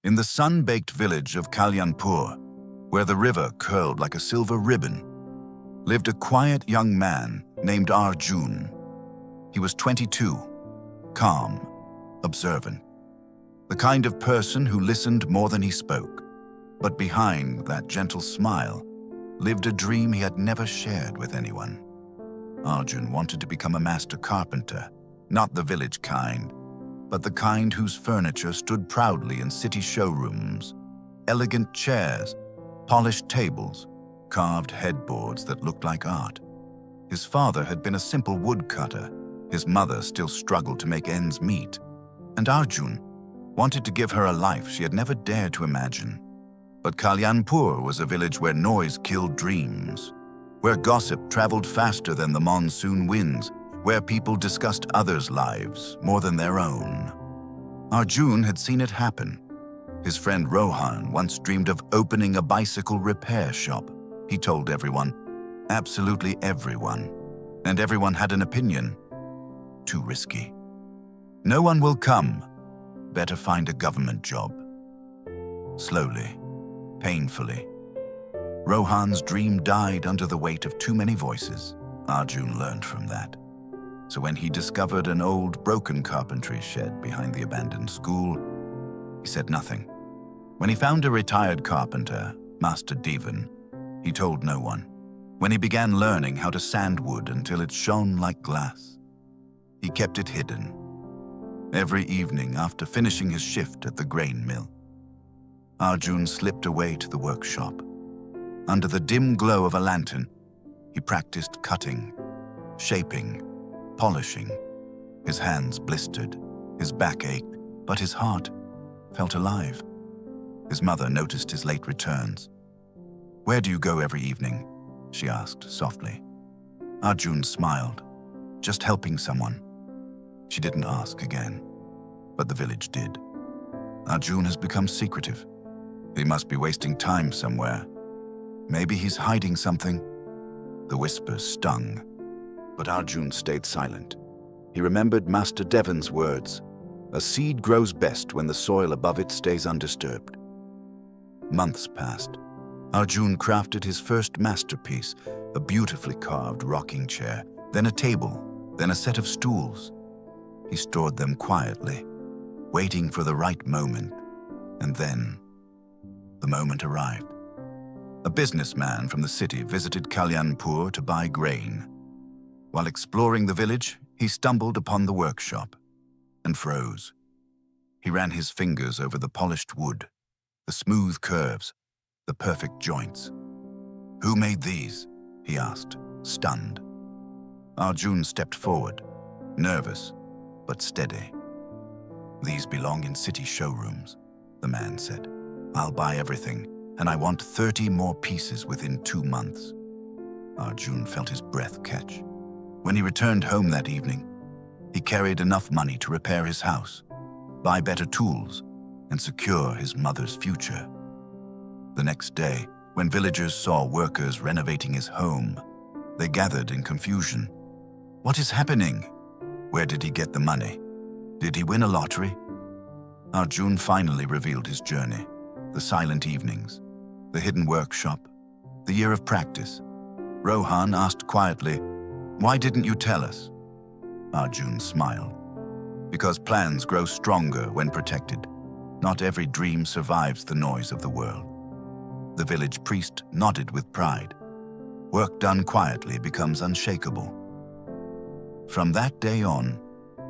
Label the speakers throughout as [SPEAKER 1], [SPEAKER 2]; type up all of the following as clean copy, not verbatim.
[SPEAKER 1] In the sun-baked village of Kalyanpur, where the river curled like a silver ribbon, lived a quiet young man named Arjun. He was 22, calm, observant, the kind of person who listened more than he spoke. But behind that gentle smile lived a dream he had never shared with anyone. Arjun wanted to become a master carpenter, not the village kind, but the kind whose furniture stood proudly in city showrooms. Elegant chairs, polished tables, carved headboards that looked like art. His father had been a simple woodcutter. His mother still struggled to make ends meet. And Arjun wanted to give her a life she had never dared to imagine. But Kalyanpur was a village where noise killed dreams, where gossip traveled faster than the monsoon winds, where people discussed others' lives more than their own. Arjun had seen it happen. His friend Rohan once dreamed of opening a bicycle repair shop. He told everyone, absolutely everyone, and everyone had an opinion. Too risky. No one will come. Better find a government job. Slowly, painfully, Rohan's dream died under the weight of too many voices. Arjun learned from that. So when he discovered an old, broken carpentry shed behind the abandoned school, he said nothing. When he found a retired carpenter, Master Devan, he told no one. When he began learning how to sand wood until it shone like glass, he kept it hidden. Every evening after finishing his shift at the grain mill, Arjun slipped away to the workshop. Under the dim glow of a lantern, he practiced cutting, shaping, polishing. His hands blistered, his back ached, but his heart felt alive. His mother noticed his late returns. "Where do you go every evening?" she asked softly. Arjun smiled. "Just helping someone." She didn't ask again, but the village did. Arjun has become secretive. He must be wasting time somewhere. Maybe he's hiding something. The whispers stung, but Arjun stayed silent. He remembered Master Devan's words, "A seed grows best when the soil above it stays undisturbed." Months passed. Arjun crafted his first masterpiece, a beautifully carved rocking chair, then a table, then a set of stools. He stored them quietly, waiting for the right moment, and then the moment arrived. A businessman from the city visited Kalyanpur to buy grain. While exploring the village, he stumbled upon the workshop and froze. He ran his fingers over the polished wood, the smooth curves, the perfect joints. "Who made these?" he asked, stunned. Arjun stepped forward, nervous but steady. "These belong in city showrooms," the man said. "I'll buy everything, and I want 30 more pieces within 2 months." Arjun felt his breath catch. When he returned home that evening, he carried enough money to repair his house, buy better tools, and secure his mother's future. The next day, when villagers saw workers renovating his home, they gathered in confusion. "What is happening? Where did he get the money? Did he win a lottery?" Arjun finally revealed his journey, the silent evenings, the hidden workshop, the year of practice. Rohan asked quietly, "Why didn't you tell us?" Arjun smiled. "Because plans grow stronger when protected. Not every dream survives the noise of the world." The village priest nodded with pride. Work done quietly becomes unshakable. From that day on,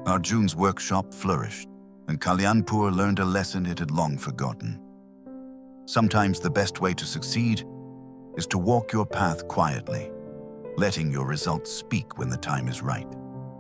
[SPEAKER 1] Arjun's workshop flourished, and Kalyanpur learned a lesson it had long forgotten. Sometimes the best way to succeed is to walk your path quietly, letting your results speak when the time is right.